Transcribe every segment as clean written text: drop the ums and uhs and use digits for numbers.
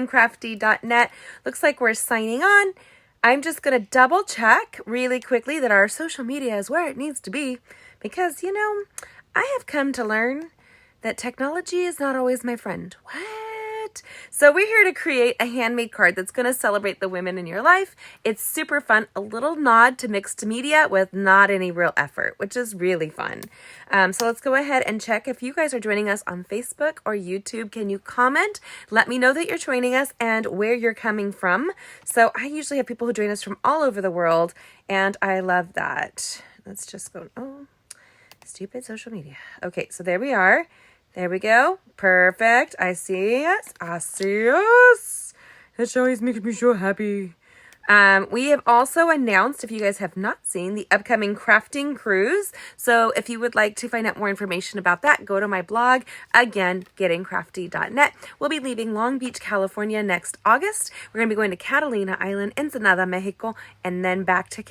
crafty.net. Looks like we're signing on. I'm just going to double check really quickly that our social media is where it needs to be because, you know, I have come to learn that technology is not always my friend. What? So we're here to create a handmade card that's going to celebrate the women in your life. It's super fun. A little nod to mixed media with not any real effort, which is really fun. So let's go ahead and check if you guys are joining us on Facebook or YouTube. Can you comment? Let me know that you're joining us and where you're coming from. So I usually have people who join us from all over the world, and I love that. Let's just go. Oh, stupid social media. Okay, so there we are. There we go. Perfect. I see us. I see us. That's always making me so happy. We have also announced, if you guys have not seen, the upcoming crafting cruise. So if you would like to find out more information about that, go to my blog. Again, gettingcrafty.net. We'll be leaving Long Beach, California next August. We're going to be going to Catalina Island, Ensenada, Mexico, and then back to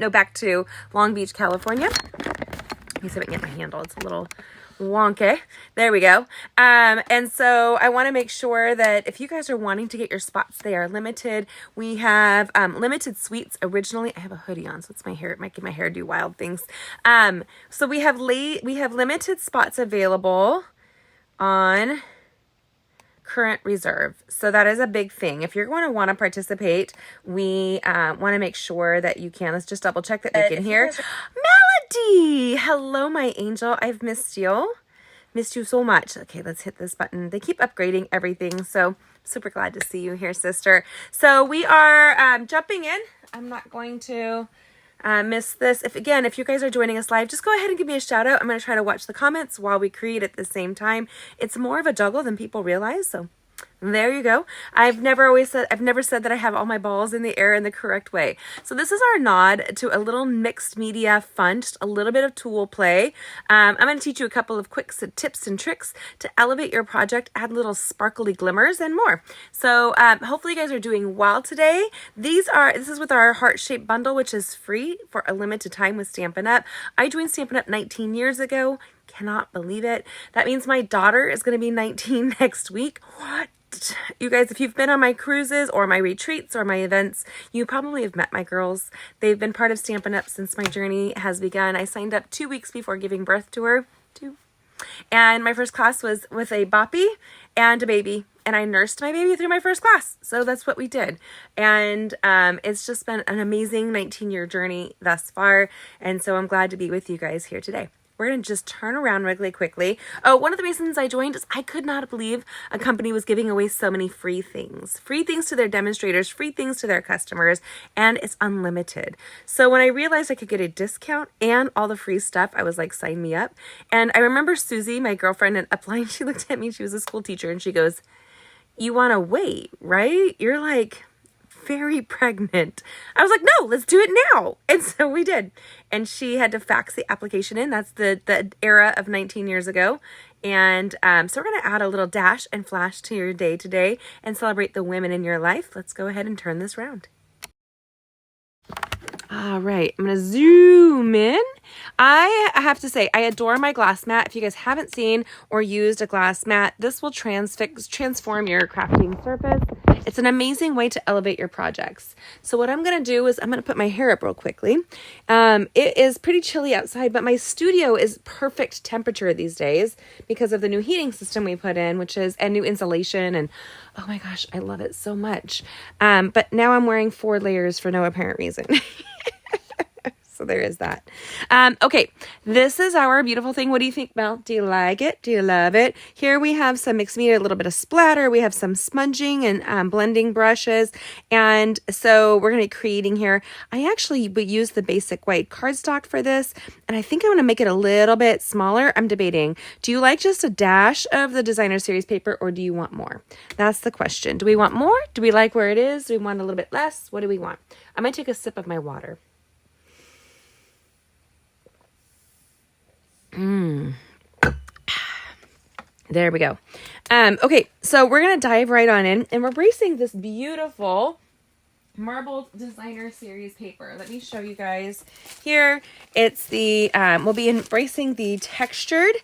back to Long Beach, California. Let me see if I can get my handle. It's a little wonky. There we go. And so I want to make sure that if you guys are wanting to get your spots, they are limited. We have limited suites originally. I have a hoodie on, so it's my hair. It might give my hair do wild things. So we have limited spots available on current reserve. So that is a big thing. If you're going to want to participate, we want to make sure that you can. Let's just double check that you can hear. Melody! Hello, my angel. I've missed you. Missed you so much. Okay, let's hit this button. They keep upgrading everything, so super glad to see you here, sister. So we are jumping in. I'm not going to miss this. If you guys are joining us live, just go ahead and give me a shout out. I'm going to try to watch the comments while we create at the same time. It's more of a juggle than people realize, so there you go. I've never said that I have all my balls in the air in the correct way. So this is our nod to a little mixed media fun, just a little bit of tool play. I'm going to teach you a couple of quick tips and tricks to elevate your project, add little sparkly glimmers and more. So hopefully you guys are doing well today. This is with our heart-shaped bundle, which is free for a limited time with Stampin' Up. I joined Stampin' Up 19 years ago. Cannot believe it. That means my daughter is going to be 19 next week. What? You guys, if you've been on my cruises or my retreats or my events, you probably have met my girls. They've been part of Stampin' Up since my journey has begun. I signed up 2 weeks before giving birth to her. And my first class was with a boppy and a baby. And I nursed my baby through my first class. So that's what we did. And it's just been an amazing 19-year journey thus far. And so I'm glad to be with you guys here today. We're going to just turn around really quickly. Oh, one of the reasons I joined is I could not believe a company was giving away so many free things. Free things to their demonstrators, free things to their customers, and it's unlimited. So when I realized I could get a discount and all the free stuff, I was like, sign me up. And I remember Susie, my girlfriend at Upline, she looked at me, she was a school teacher, and she goes, "You want to wait, right? You're like very pregnant." I was like, "No, let's do it now." And so we did. And she had to fax the application in. That's the era of 19 years ago. And so we're going to add a little dash and flash to your day today and celebrate the women in your life. Let's go ahead and turn this around. All right, I'm going to zoom in. I have to say, I adore my glass mat. If you guys haven't seen or used a glass mat, this will transform your crafting surface. It's an amazing way to elevate your projects. So what I'm going to do is I'm going to put my hair up real quickly. It is pretty chilly outside, but my studio is perfect temperature these days because of the new heating system we put in, and new insulation. And oh my gosh, I love it so much. But now I'm wearing 4 layers for no apparent reason. So there is that. Okay, this is our beautiful thing. What do you think, Mel? Do you like it? Do you love it? Here we have some mixed media, a little bit of splatter. We have some smudging and blending brushes. And so we're going to be creating here. I actually would use the basic white cardstock for this. And I think I'm going to make it a little bit smaller. I'm debating. Do you like just a dash of the designer series paper, or do you want more? That's the question. Do we want more? Do we like where it is? Do we want a little bit less? What do we want? I'm going to take a sip of my water. There we go. Okay, so we're going to dive right on in, and we're bracing this beautiful marbled designer series paper. Let me show you guys here. It's the, we'll be embracing the textured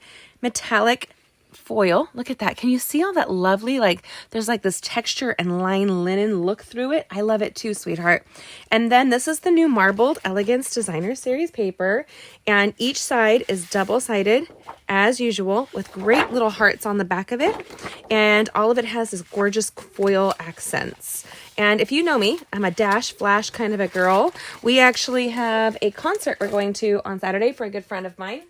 metallic foil. Look at that. Can you see all that lovely, like there's like this texture and line linen look through it? I love it too, sweetheart. And then this is the new Marbled Elegance Designer Series paper. And each side is double-sided as usual with great little hearts on the back of it. And all of it has this gorgeous foil accents. And if you know me, I'm a dash flash kind of a girl. We actually have a concert we're going to on Saturday for a good friend of mine.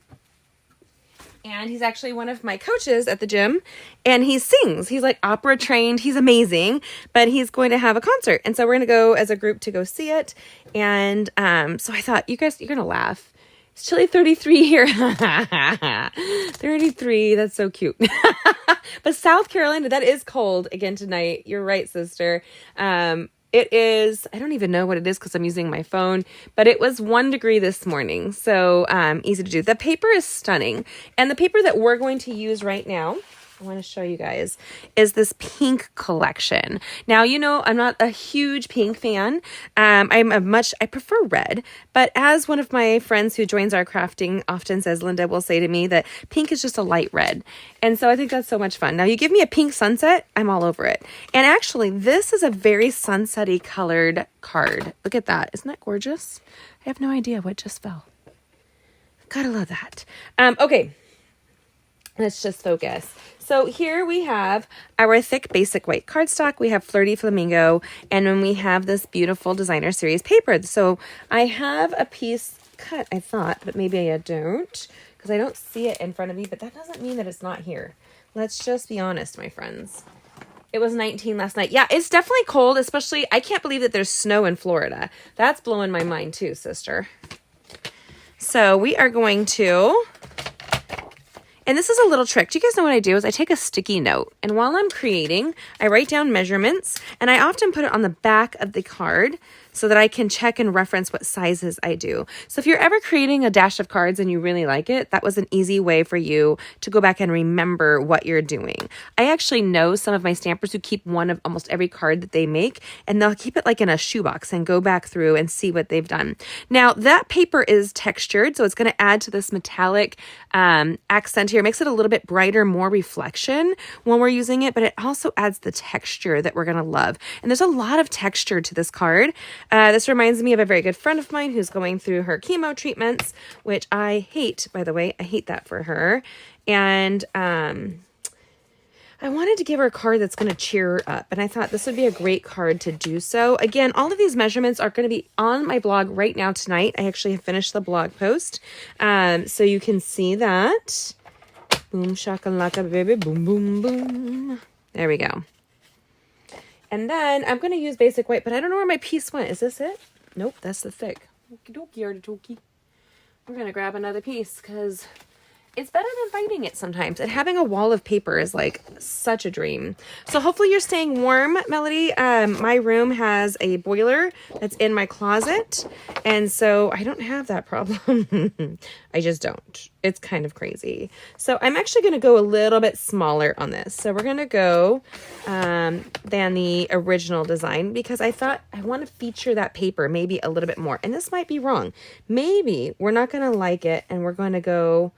And he's actually one of my coaches at the gym, and he sings. He's like opera trained. He's amazing, but he's going to have a concert. And so we're going to go as a group to go see it. And so I thought, you guys, you're going to laugh. It's chilly 33 here. 33, that's so cute. But South Carolina, that is cold again tonight. You're right, sister. It is, I don't even know what it is because I'm using my phone, but it was 1 degree this morning. So easy to do. The paper is stunning. And the paper that we're going to use right now, I want to show you guys, is this pink collection. Now, you know, I'm not a huge pink fan. I prefer red, but as one of my friends who joins our crafting often says, Linda will say to me that pink is just a light red. And so I think that's so much fun. Now you give me a pink sunset, I'm all over it. And actually this is a very sunset-y colored card. Look at that. Isn't that gorgeous? I have no idea what just fell. Gotta love that. Okay. Let's just focus. So here we have our thick basic white cardstock. We have Flirty Flamingo, and then we have this beautiful designer series paper. So I have a piece cut, I thought, but maybe I don't because I don't see it in front of me, but that doesn't mean that it's not here. Let's just be honest, my friends. It was 19 last night. Yeah, it's definitely cold, especially, I can't believe that there's snow in Florida. That's blowing my mind too, sister. So we are going to... And this is a little trick. Do you guys know what I do? Is I take a sticky note, and while I'm creating, I write down measurements, and I often put it on the back of the card so that I can check and reference what sizes I do. So if you're ever creating a dash of cards and you really like it, that was an easy way for you to go back and remember what you're doing. I actually know some of my stampers who keep one of almost every card that they make, and they'll keep it like in a shoebox and go back through and see what they've done. Now that paper is textured, so it's going to add to this metallic accent here. It makes it a little bit brighter, more reflection when we're using it, but it also adds the texture that we're going to love. And there's a lot of texture to this card. This reminds me of a very good friend of mine who's going through her chemo treatments, which I hate, by the way. I hate that for her. And I wanted to give her a card that's going to cheer her up. And I thought this would be a great card to do so. Again, all of these measurements are going to be on my blog right now tonight. I actually have finished the blog post. So you can see that. Boom, shakalaka, baby. Boom, boom, boom. There we go. And then I'm going to use basic white, but I don't know where my piece went. Is this it? Nope, that's the thick. Okie dokie, artichoke. We're going to grab another piece because it's better than fighting it sometimes. And having a wall of paper is like such a dream. So hopefully you're staying warm, Melody. My room has a boiler that's in my closet. And so I don't have that problem. I just don't. It's kind of crazy. So I'm actually going to go a little bit smaller on this. So we're going to go than the original design because I thought I want to feature that paper maybe a little bit more. And this might be wrong. Maybe we're not going to like it and we're going to go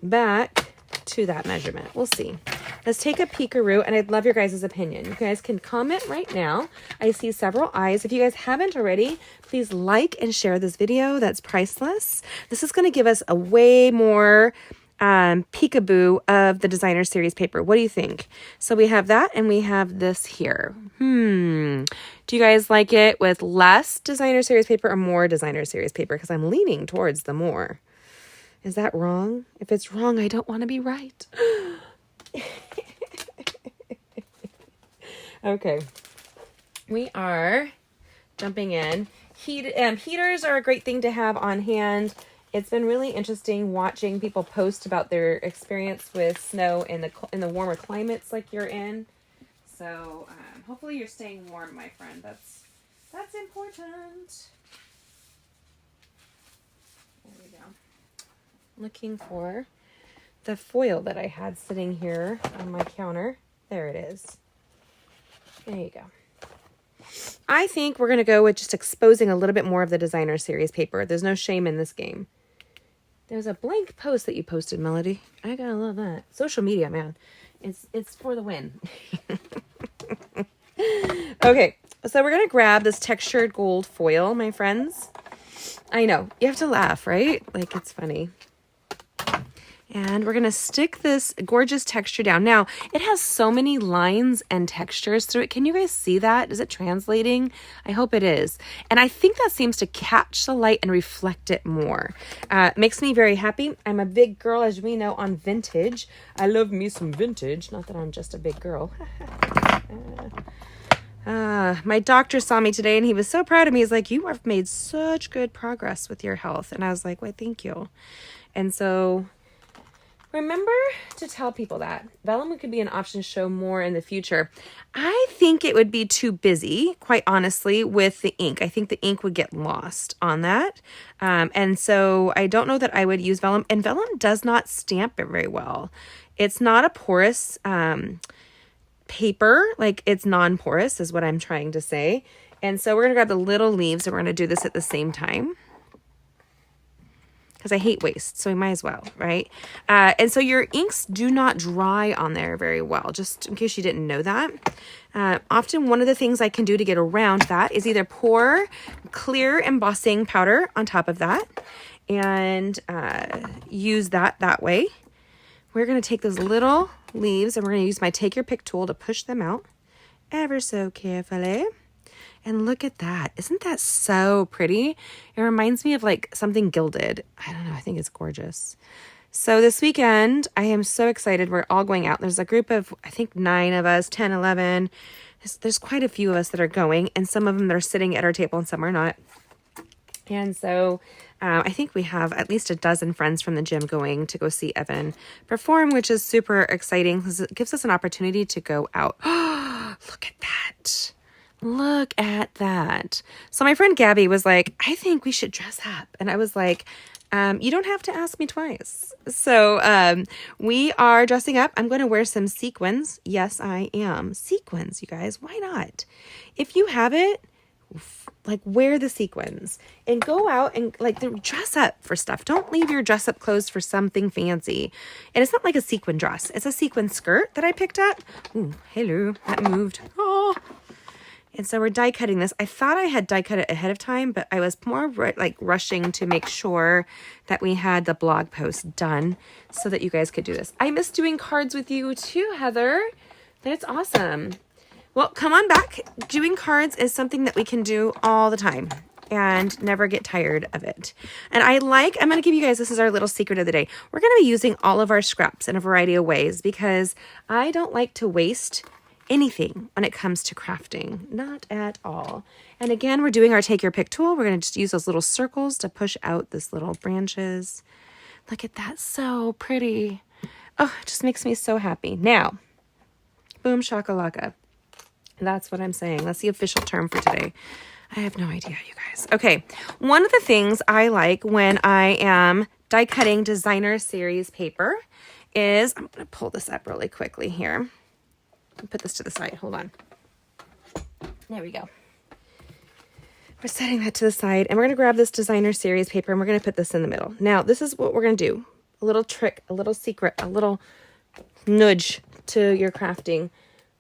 back to that measurement. We'll see. Let's take a peekaroo, and I'd love your guys' opinion. You guys can comment right now. I see several eyes. If you guys haven't already, please like and share this video. That's priceless. This is going to give us a way more peekaboo of the designer series paper. What do you think? So we have that, and we have this here. Do you guys like it with less designer series paper or more designer series paper? Because I'm leaning towards the more. Is that wrong? If it's wrong, I don't want to be right. Okay. We are jumping in. Heaters are a great thing to have on hand. It's been really interesting watching people post about their experience with snow in the warmer climates like you're in. So hopefully you're staying warm, my friend. That's important. There we go. Looking for the foil that I had sitting here on my counter. There it is. There you go. I think we're going to go with just exposing a little bit more of the designer series paper. There's no shame in this game. There's a blank post that you posted, Melody. I gotta love that. Social media, man. It's for the win. Okay, so we're gonna grab this textured gold foil, my friends. I know, you have to laugh, right? Like, it's funny. And we're gonna stick this gorgeous texture down. Now, it has so many lines and textures through it. Can you guys see that? Is it translating? I hope it is. And I think that seems to catch the light and reflect it more. Makes me very happy. I'm a big girl, as we know, on vintage. I love me some vintage. Not that I'm just a big girl. My doctor saw me today and he was so proud of me. He's like, you have made such good progress with your health. And I was like, well, thank you. And so remember to tell people that vellum could be an option to show more in the future. I think it would be too busy, quite honestly, with the ink. I think the ink would get lost on that. And so I don't know that I would use vellum. And vellum does not stamp it very well. It's not a porous paper, like it's non-porous is what I'm trying to say. And so we're going to grab the little leaves and we're going to do this at the same time because I hate waste, so we might as well, right? And so your inks do not dry on there very well, just in case you didn't know that. Often one of the things I can do to get around that is either pour clear embossing powder on top of that and use that way. We're going to take those little leaves and we're going to use my take your pick tool to push them out ever so carefully. And look at that. Isn't that so pretty? It reminds me of like something gilded. I don't know. I think it's gorgeous. So this weekend, I am so excited. We're all going out. There's a group of, I think 9 of us, 10, 11. There's quite a few of us that are going and some of them that are sitting at our table and some are not. And so I think we have at least a dozen friends from the gym going to go see Evan perform, which is super exciting because it gives us an opportunity to go out. Look at that. Look at that. So my friend Gabby was like, I think we should dress up. And I was like, you don't have to ask me twice. So we are dressing up. I'm going to wear some sequins. Yes, I am. Sequins, you guys. Why not? If you have it, like wear the sequins and go out and like dress up for stuff. Don't leave your dress up clothes for something fancy. And it's not like a sequin dress. It's a sequin skirt that I picked up. Ooh, hello, that moved. Oh. And so we're die cutting this. I thought I had die cut it ahead of time, but I was more like rushing to make sure that we had the blog post done so that you guys could do this. I miss doing cards with you too, Heather. That's awesome. Well, come on back. Doing cards is something that we can do all the time and never get tired of it. And I'm going to give you guys, this is our little secret of the day. We're going to be using all of our scraps in a variety of ways because I don't like to waste anything when it comes to crafting. Not at all. And again, we're doing our take your pick tool. We're going to just use those little circles to push out this little branches. Look at that. So pretty. Oh, it just makes me so happy. Now, boom shakalaka. That's what I'm saying. That's the official term for today. I have no idea, you guys. Okay. One of the things I like when I am die cutting designer series paper is, I'm going to pull this up really quickly here. Put this to the side. Hold on. There we go. We're setting that to the side and we're going to grab this designer series paper and we're going to put this in the middle. Now, this is what we're going to do. A little trick, a little secret, a little nudge to your crafting.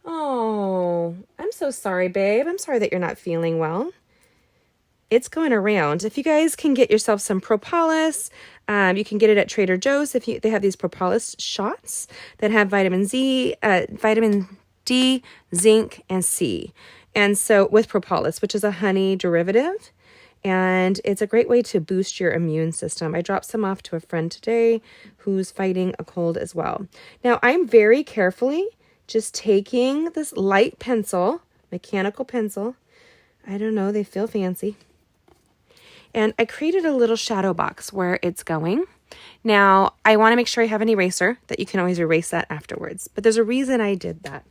Oh, I'm so sorry, babe. I'm sorry that you're not feeling well. It's going around. If you guys can get yourself some propolis, you can get it at Trader Joe's. They have these propolis shots that have vitamin D, zinc, and C. And so with propolis, which is a honey derivative, and it's a great way to boost your immune system. I dropped some off to a friend today who's fighting a cold as well. Now, I'm very carefully just taking this light pencil, mechanical pencil. I don't know, they feel fancy. And I created a little shadow box where it's going. Now, I want to make sure I have an eraser that you can always erase that afterwards. But there's a reason I did that.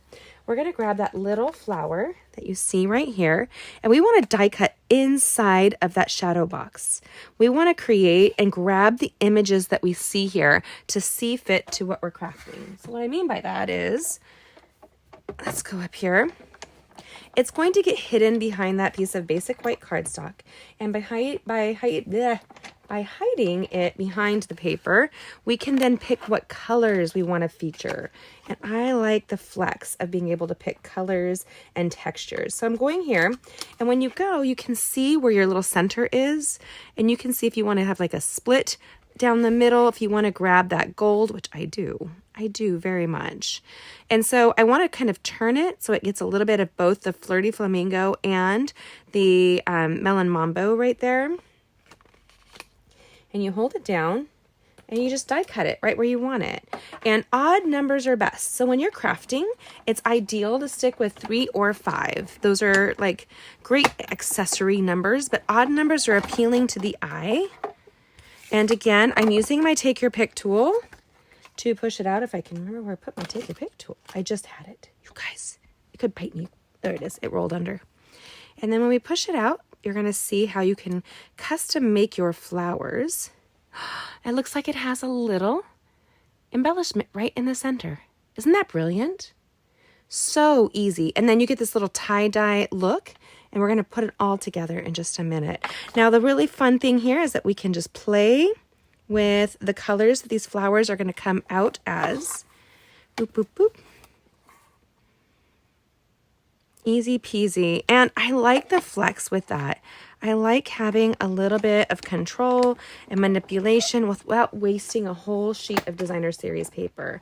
We're going to grab that little flower that you see right here. And we want to die cut inside of that shadow box. We want to create and grab the images that we see here to see fit to what we're crafting. So what I mean by that is, let's go up here. It's going to get hidden behind that piece of basic white cardstock. And by hiding it behind the paper, we can then pick what colors we want to feature. And I like the flex of being able to pick colors and textures. So I'm going here, and when you go, you can see where your little center is, and you can see if you want to have like a split down the middle, if you want to grab that gold, which I do very much. And so I want to kind of turn it so it gets a little bit of both the Flirty Flamingo and the Melon Mambo right there. And you hold it down and you just die cut it right where you want it. And odd numbers are best. So when you're crafting, it's ideal to stick with 3 or 5. Those are like great accessory numbers, but odd numbers are appealing to the eye. And again, I'm using my Take Your Pick tool to push it out. If I can remember where I put my Take Your Pick tool. I just had it. You guys, it could bite me. There it is. It rolled under. And then when we push it out, you're going to see how you can custom make your flowers. It looks like it has a little embellishment right in the center. Isn't that brilliant? So easy. And then you get this little tie-dye look, and we're going to put it all together in just a minute. Now, the really fun thing here is that we can just play with the colors that these flowers are going to come out as. Boop, boop, boop. Easy peasy. And I like the flex with that. I like having a little bit of control and manipulation without wasting a whole sheet of designer series paper.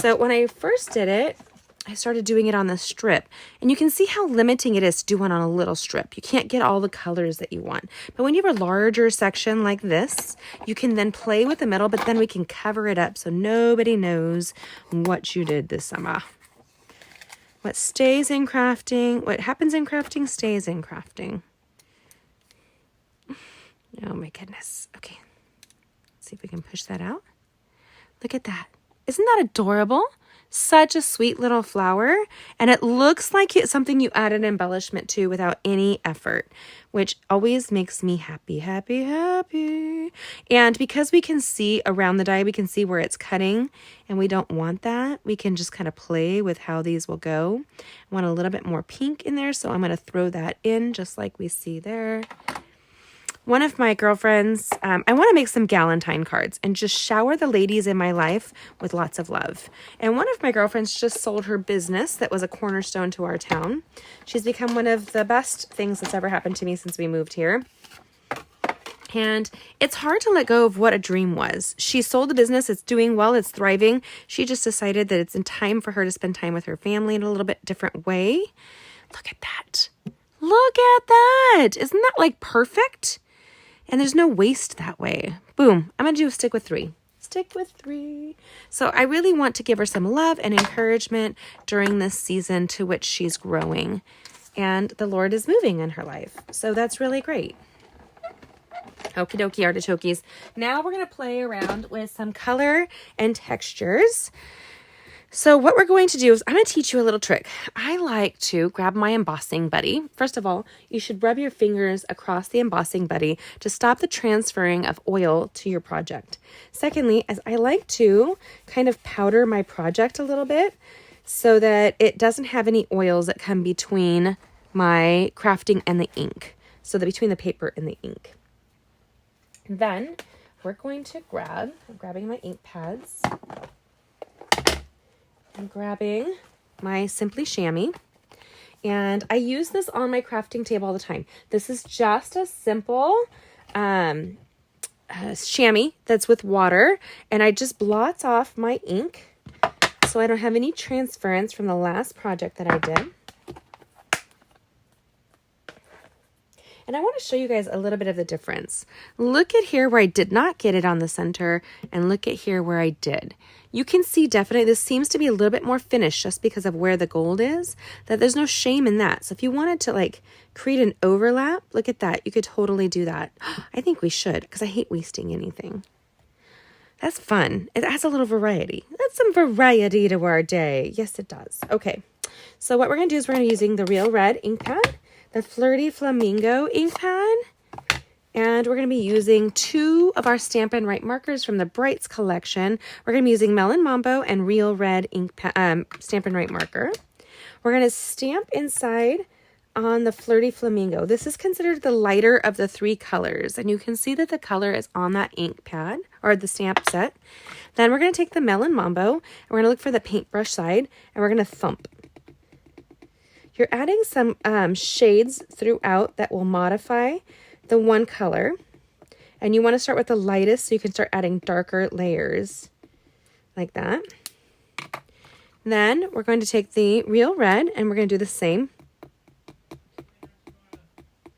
So when I first did it, I started doing it on the strip, and you can see how limiting it is to do one on a little strip. You can't get all the colors that you want. But when you have a larger section like this, you can then play with the middle, but then we can cover it up so nobody knows what you did this summer. What stays in crafting, what happens in crafting stays in crafting. Oh my goodness. Okay, let's see if we can push that out. Look at that. Isn't that adorable? Such a sweet little flower, and it looks like it's something you add an embellishment to without any effort, which always makes me happy, happy, happy. And because we can see around the die, we can see where it's cutting, and we don't want that. We can just kind of play with how these will go. I want a little bit more pink in there, so I'm going to throw that in just like we see there. One of my girlfriends, I want to make some Galentine cards and just shower the ladies in my life with lots of love. And one of my girlfriends just sold her business that was a cornerstone to our town. She's become one of the best things that's ever happened to me since we moved here. And it's hard to let go of what a dream was. She sold the business. It's doing well. It's thriving. She just decided that it's in time for her to spend time with her family in a little bit different way. Look at that. Look at that. Isn't that like perfect? And there's no waste that way. Boom. I'm going to do a stick with 3. Stick with 3. So I really want to give her some love and encouragement during this season to which she's growing. And the Lord is moving in her life. So that's really great. Okie dokie artichokes. Now we're going to play around with some color and textures. So what we're going to do is I'm going to teach you a little trick. I like to grab my embossing buddy. First of all, you should rub your fingers across the embossing buddy to stop the transferring of oil to your project. Secondly, as I like to kind of powder my project a little bit so that it doesn't have any oils that come between my crafting and the ink. So that between the paper and the ink. Then we're going to I'm grabbing my ink pads. I'm grabbing my Simply Chamois, and I use this on my crafting table all the time. This is just a simple chamois that's with water, and I just blot off my ink so I don't have any transference from the last project that I did. And I want to show you guys a little bit of the difference. Look at here where I did not get it on the center, and look at here where I did. You can see definitely this seems to be a little bit more finished just because of where the gold is, that there's no shame in that. So if you wanted to like create an overlap, look at that. You could totally do that. I think we should, because I hate wasting anything. That's fun. It adds a little variety. That's some variety to our day. Yes, it does. Okay. So what we're going to do is we're going to be using the Real Red ink pad, the Flirty Flamingo ink pad, and we're going to be using 2 of our Stampin' Up markers from the Brights collection. We're going to be using Melon Mambo and Real Red ink Stampin' Up marker. We're going to stamp inside on the Flirty Flamingo. This is considered the lighter of the 3 colors, and you can see that the color is on that ink pad or the stamp set. Then we're going to take the Melon Mambo, and we're going to look for the paintbrush side, and we're going to thump. You're adding some shades throughout that will modify the one color, and you want to start with the lightest so you can start adding darker layers like that. Then we're going to take the Real Red, and we're going to do the same.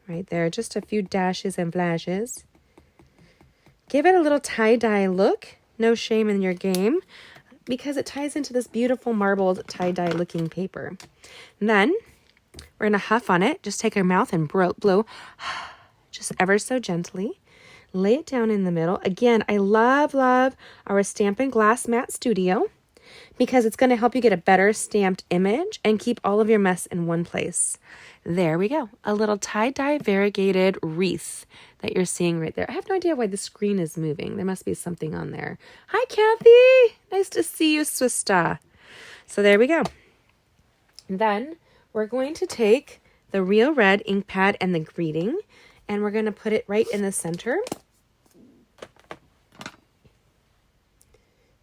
Right there, just a few dashes and flashes. Give it a little tie-dye look. No shame in your game, because it ties into this beautiful marbled tie-dye looking paper. And then we're going to huff on it. Just take our mouth and blow just ever so gently. Lay it down in the middle. Again, I love our Stampin' Glass Matte Studio, because it's going to help you get a better stamped image and keep all of your mess in one place. There we go. A little tie-dye variegated wreath that you're seeing right there. I have no idea why the screen is moving. There must be something on there. Hi, Kathy. Nice to see you, Swista. So there we go. Then we're going to take the Real Red ink pad and the greeting, and we're going to put it right in the center.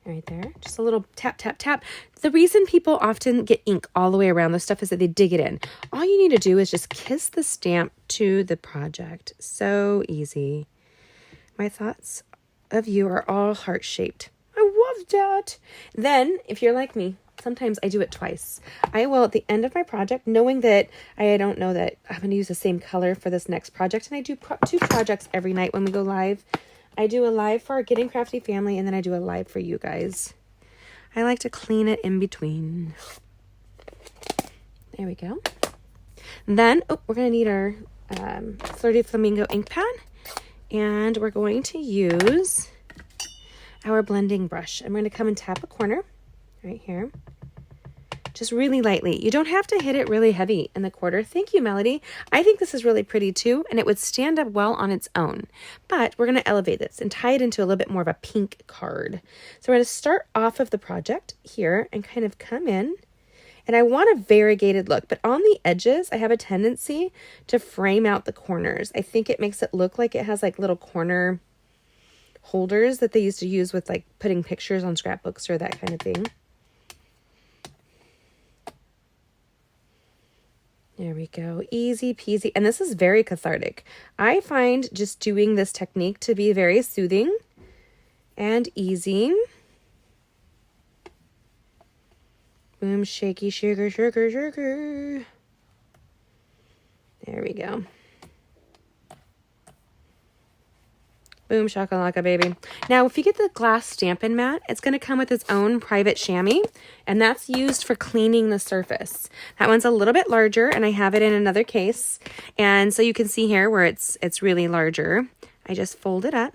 Right there, just a little tap, tap, tap. The reason people often get ink all the way around this stuff is that they dig it in. All you need to do is just kiss the stamp to the project. So easy. My thoughts of you are all heart-shaped. I love that. Then, if you're like me, sometimes I do it twice. I will, at the end of my project, knowing that I don't know that I'm going to use the same color for this next project, and I do 2 projects every night when we go live. I do a live for our Getting Crafty family, and then I do a live for you guys. I like to clean it in between. There we go. Then, we're going to need our Flirty Flamingo ink pad, and we're going to use our blending brush. I'm going to come and tap a corner right here. Just really lightly. You don't have to hit it really heavy in the quarter. Thank you, Melody. I think this is really pretty too, and it would stand up well on its own. But we're going to elevate this and tie it into a little bit more of a pink card. So we're going to start off of the project here and kind of come in. And I want a variegated look, but on the edges, I have a tendency to frame out the corners. I think it makes it look like it has like little corner holders that they used to use with like putting pictures on scrapbooks or that kind of thing. There we go. Easy peasy. And this is very cathartic. I find just doing this technique to be very soothing and easy. Boom, shaky, sugar, sugar, sugar. There we go. Boom, shakalaka, baby. Now, if you get the glass Stampin' mat, it's going to come with its own private chamois, and that's used for cleaning the surface. That one's a little bit larger, and I have it in another case. And so you can see here where it's really larger. I just fold it up,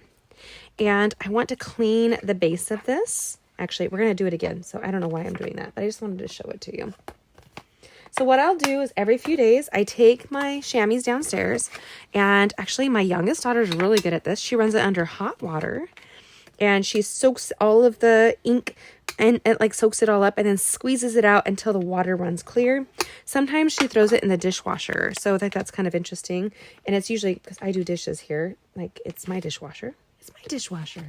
and I want to clean the base of this. Actually, we're going to do it again, so I don't know why I'm doing that, but I just wanted to show it to you. So what I'll do is every few days, I take my chamois downstairs, and actually my youngest daughter is really good at this. She runs it under hot water, and she soaks all of the ink and it like soaks it all up and then squeezes it out until the water runs clear. Sometimes she throws it in the dishwasher, so I think that's kind of interesting. And it's usually, because I do dishes here, like it's my dishwasher. It's my dishwasher.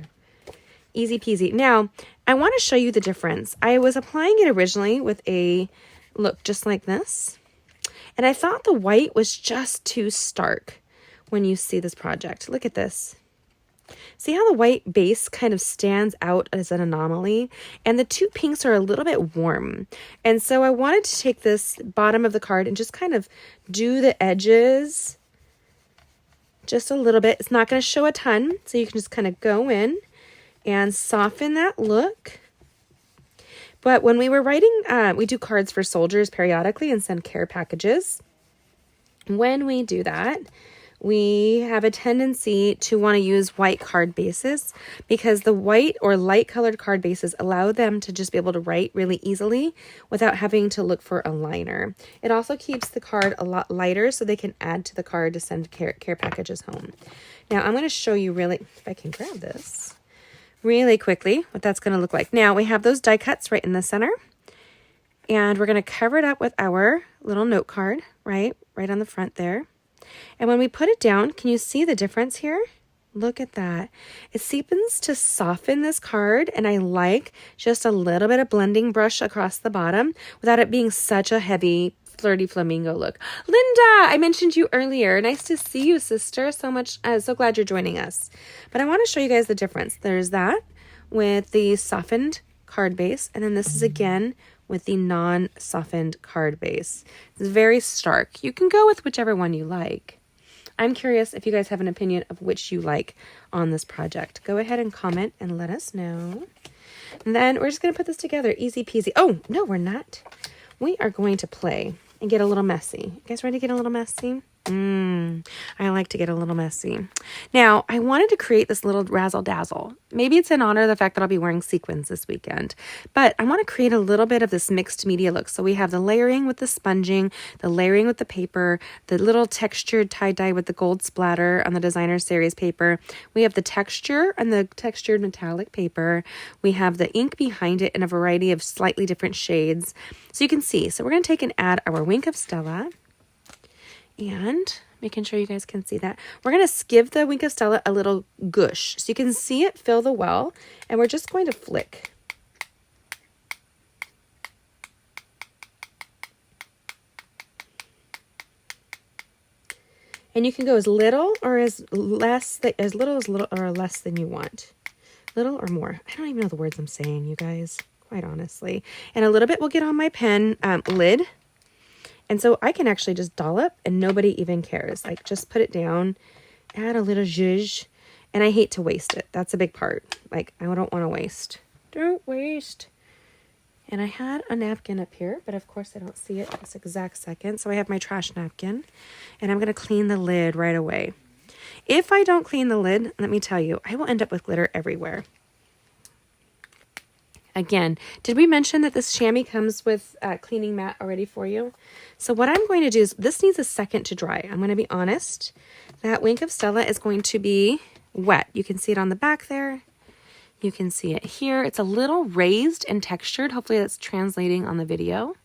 Easy peasy. Now, I want to show you the difference. I was applying it originally with a look just like this, and I thought the white was just too stark when you see this project. Look at this. See how the white base kind of stands out as an anomaly, and the 2 pinks are a little bit warm. And so I wanted to take this bottom of the card and just kind of do the edges just a little bit. It's not going to show a ton, so you can just kind of go in and soften that look. But when we were writing, we do cards for soldiers periodically and send care packages. When we do that, we have a tendency to want to use white card bases because the white or light colored card bases allow them to just be able to write really easily without having to look for a liner. It also keeps the card a lot lighter so they can add to the card to send care packages home. Now I'm going to show you really, if I can grab this, really quickly what that's going to look like. Now we have those die cuts right in the center, and we're going to cover it up with our little note card, right? right on the front there. And when we put it down, can you see the difference here? Look at that. It seeps to soften this card, and I like just a little bit of blending brush across the bottom without it being such a heavy flirty flamingo look. Linda, I mentioned you earlier. Nice to see you, sister. So glad you're joining us. But I want to show you guys the difference. There's that with the softened card base, and then this is again with the non-softened card base. It's very stark. You can go with whichever one you like. I'm curious if you guys have an opinion of which you like on this project. Go ahead and comment and let us know. And then we're just going to put this together. Easy peasy. Oh, no, we're not. We are going to play and get a little messy. You guys ready to get a little messy? I like to get a little messy. Now, I wanted to create this little razzle dazzle. Maybe it's in honor of the fact that I'll be wearing sequins this weekend, but I want to create a little bit of this mixed media look. So we have the layering with the sponging, the layering with the paper, the little textured tie-dye with the gold splatter on the designer series paper. We have the texture and the textured metallic paper. We have the ink behind it in a variety of slightly different shades. So you can see. So we're going to take and add our Wink of Stella. And making sure you guys can see that. We're going to give the Wink of Stella a little gush. So you can see it fill the well. And we're just going to flick. And you can go as little or as less, as little or less than you want. Little or more. I don't even know the words I'm saying, you guys, quite honestly. And a little bit will get on my pen lid. And so I can actually just dollop and nobody even cares. Like just put it down, add a little zhuzh, and I hate to waste it. That's a big part. Like I don't want to waste. Don't waste. And I had a napkin up here, but of course I don't see it at this exact second. So I have my trash napkin and I'm going to clean the lid right away. If I don't clean the lid, let me tell you, I will end up with glitter everywhere. Again, did we mention that this chamois comes with a cleaning mat already for you? So what I'm going to do is, this needs a second to dry. I'm going to be honest. That Wink of Stella is going to be wet. You can see it on the back there. You can see it here. It's a little raised and textured. Hopefully that's translating on the video.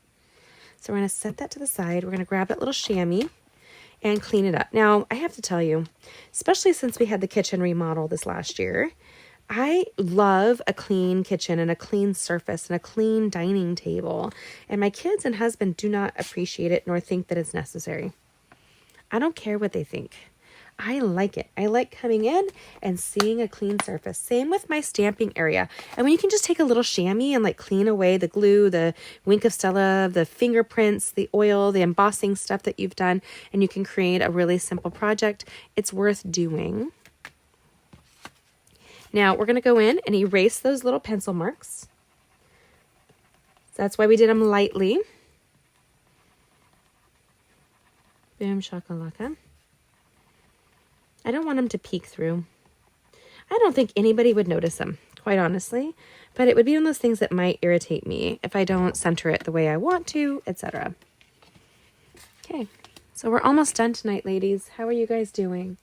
So we're going to set that to the side. We're going to grab that little chamois and clean it up. Now, I have to tell you, especially since we had the kitchen remodel this last year, I love a clean kitchen and a clean surface and a clean dining table. And my kids and husband do not appreciate it nor think that it's necessary. I don't care what they think. I like it. I like coming in and seeing a clean surface. Same with my stamping area. And when you can just take a little chamois and like clean away the glue, the Wink of Stella, the fingerprints, the oil, the embossing stuff that you've done, and you can create a really simple project, it's worth doing. Now we're going to go in and erase those little pencil marks. So that's why we did them lightly. Boom shakalaka. I don't want them to peek through. I don't think anybody would notice them, quite honestly, but it would be one of those things that might irritate me if I don't center it the way I want to, etc. Okay, so we're almost done tonight, ladies. How are you guys doing?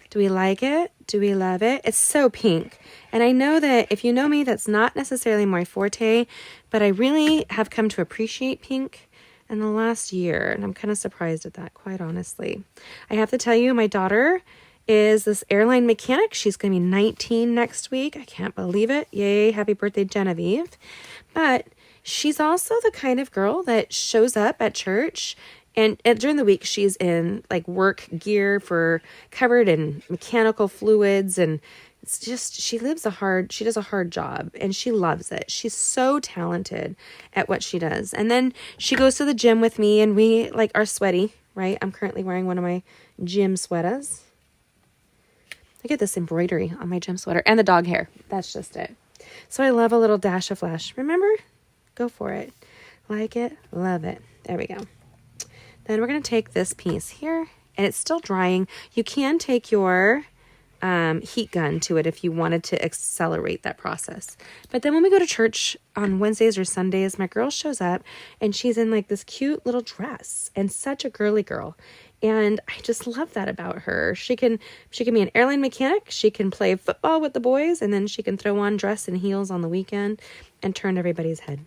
Do we like it? Do we love it? It's so pink. And I know that if you know me, that's not necessarily my forte, but I really have come to appreciate pink in the last year. And I'm kind of surprised at that, quite honestly. I have to tell you, my daughter is this airline mechanic. She's going to be 19 next week. I can't believe it. Yay, happy birthday, Genevieve. But she's also the kind of girl that shows up at church and during the week, she's in like work gear covered in mechanical fluids. And it's just, she does a hard job and she loves it. She's so talented at what she does. And then she goes to the gym with me and we like are sweaty, right? I'm currently wearing one of my gym sweaters. Look at this embroidery on my gym sweater and the dog hair. That's just it. So I love a little dash of flash. Remember? Go for it. Like it, love it. There we go. Then we're going to take this piece here, and it's still drying. You can take your heat gun to it if you wanted to accelerate that process. But then when we go to church on Wednesdays or Sundays, my girl shows up, and she's in like this cute little dress, and such a girly girl. And I just love that about her. She can be an airline mechanic. She can play football with the boys, and then she can throw on dress and heels on the weekend and turn everybody's head.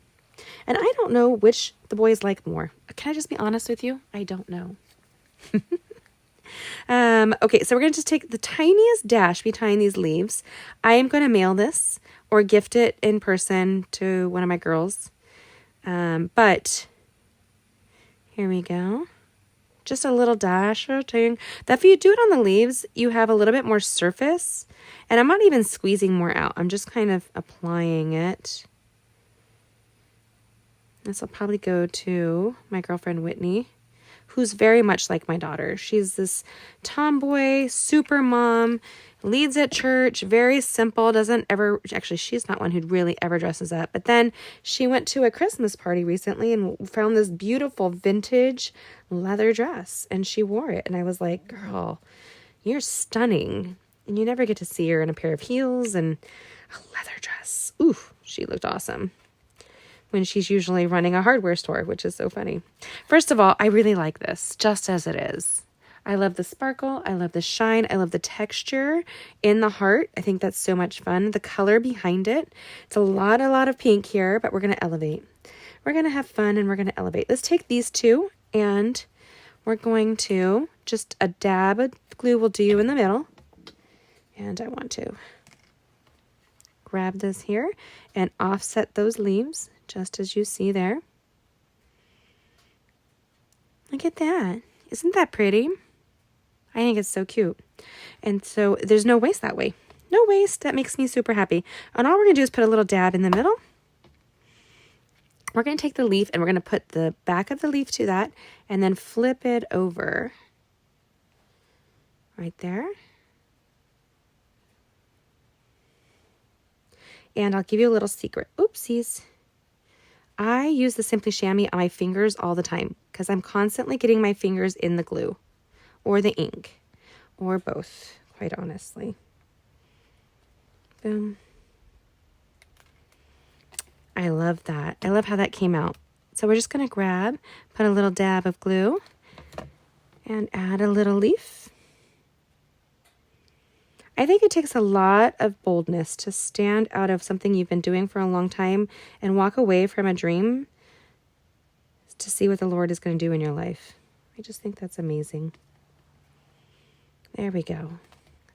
And I don't know which the boys like more. Can I just be honest with you? I don't know. Okay, so we're going to just take the tiniest dash behind these leaves. I am going to mail this or gift it in person to one of my girls. But here we go. Just a little dash or thing. That if you do it on the leaves, you have a little bit more surface. And I'm not even squeezing more out. I'm just kind of applying it. This will probably go to my girlfriend Whitney, who's very much like my daughter. She's this tomboy, super mom, leads at church, very simple, doesn't ever, actually she's not one who really ever dresses up. But then she went to a Christmas party recently and found this beautiful vintage leather dress and she wore it. And I was like, girl, you're stunning. And you never get to see her in a pair of heels and a leather dress. Ooh, she looked awesome. When she's usually running a hardware store, which is so funny. First of all, I really like this, just as it is. I love the sparkle. I love the shine. I love the texture in the heart. I think that's so much fun. The color behind it. It's a lot of pink here, but we're going to elevate. We're going to have fun and we're going to elevate. Let's take these two and we're going to just a dab of glue will do in the middle. And I want to grab this here and offset those leaves. Just as you see there. Look at that. Isn't that pretty? I think it's so cute. And so there's no waste that way. No waste. That makes me super happy. And all we're going to do is put a little dab in the middle. We're going to take the leaf and we're going to put the back of the leaf to that and then flip it over. Right there. And I'll give you a little secret. Oopsies. I use the Simply Chamois on my fingers all the time because I'm constantly getting my fingers in the glue or the ink or both, quite honestly. Boom. I love that. I love how that came out. So we're just going to grab, put a little dab of glue and add a little leaf. I think it takes a lot of boldness to stand out of something you've been doing for a long time and walk away from a dream to see what the Lord is going to do in your life. I just think that's amazing. There we go.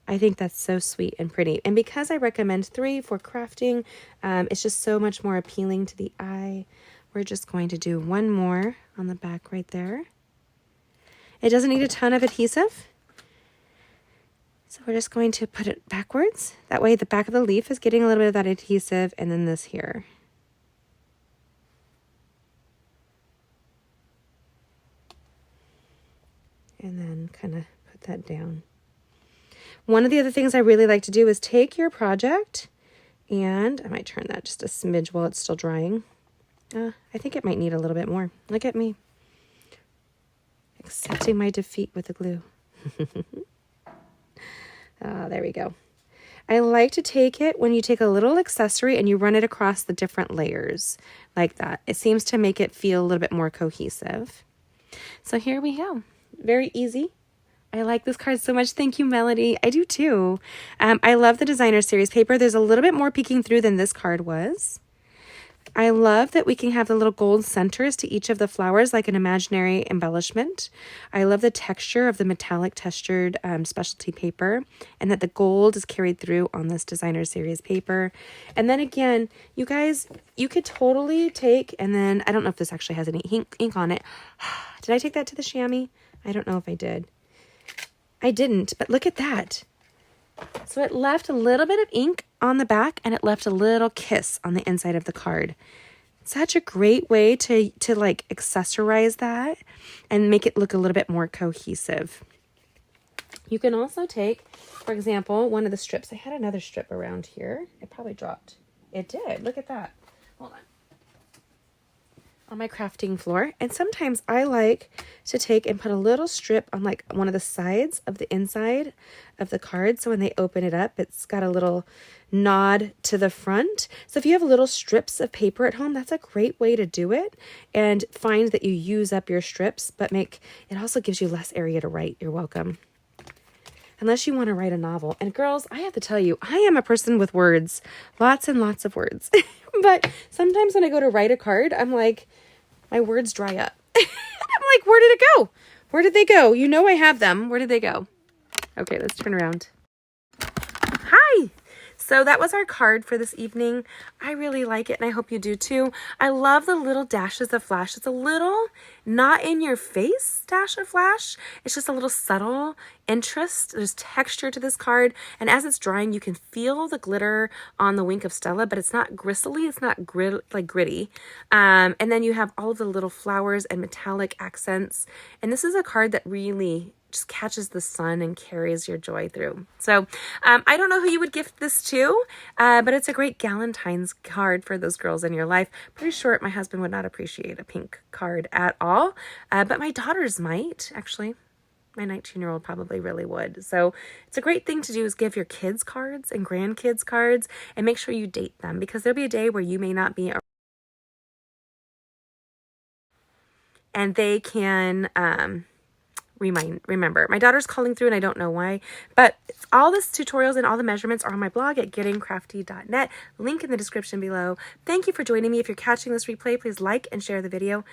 I think that's so sweet and pretty. And because I recommend 3 for crafting, it's just so much more appealing to the eye. We're just going to do one more on the back right there. It doesn't need a ton of adhesive. So we're just going to put it backwards. That way the back of the leaf is getting a little bit of that adhesive and then this here. And then kind of put that down. One of the other things I really like to do is take your project and I might turn that just a smidge while it's still drying. I think it might need a little bit more. Look at me. Accepting my defeat with the glue. There we go. I like to take it when you take a little accessory and you run it across the different layers like that. It seems to make it feel a little bit more cohesive. So here we go. Very easy. I like this card so much. Thank you, Melody. I do too. I love the designer series paper. There's a little bit more peeking through than this card was. I love that we can have the little gold centers to each of the flowers like an imaginary embellishment. I love the texture of the metallic textured specialty paper and that the gold is carried through on this designer series paper. And then again, you guys, you could totally take, and then I don't know if this actually has any ink on it. Did I take that to the chamois? I don't know if I did. I didn't, but look at that. So it left a little bit of ink on the back and it left a little kiss on the inside of the card. Such a great way to like accessorize that and make it look a little bit more cohesive. You can also take, for example, one of the strips. I had another strip around here. It probably dropped. It did. Look at that. Hold on. On my crafting floor. And sometimes I like to take and put a little strip on like one of the sides of the inside of the card. So when they open it up, it's got a little nod to the front. So if you have little strips of paper at home, that's a great way to do it and find that you use up your strips, but it also gives you less area to write. You're welcome. Unless you want to write a novel. And girls, I have to tell you, I am a person with words, lots and lots of words. But sometimes when I go to write a card, I'm like, my words dry up. I'm like, where did it go? Where did they go? You know I have them. Where did they go? Okay, let's turn around. Hi! So that was our card for this evening. I really like it, and I hope you do too. I love the little dashes of flash. It's a little not in your face dash of flash. It's just a little subtle interest. There's texture to this card, and as it's drying, you can feel the glitter on the Wink of Stella, but it's not gristly. It's not gritty. And then you have all of the little flowers and metallic accents. And this is a card that really just catches the sun and carries your joy through. So I don't know who you would gift this to, but it's a great Galentine's card for those girls in your life. Pretty sure my husband would not appreciate a pink card at all, but my daughters might, actually. My 19-year-old probably really would. So it's a great thing to do is give your kids cards and grandkids cards and make sure you date them, because there'll be a day where you may not be, and they can remember. My daughter's calling through and I don't know why, but all this tutorials and all the measurements are on my blog at gettingcrafty.net. Link in the description below. Thank you for joining me. If you're catching this replay, please like and share the video.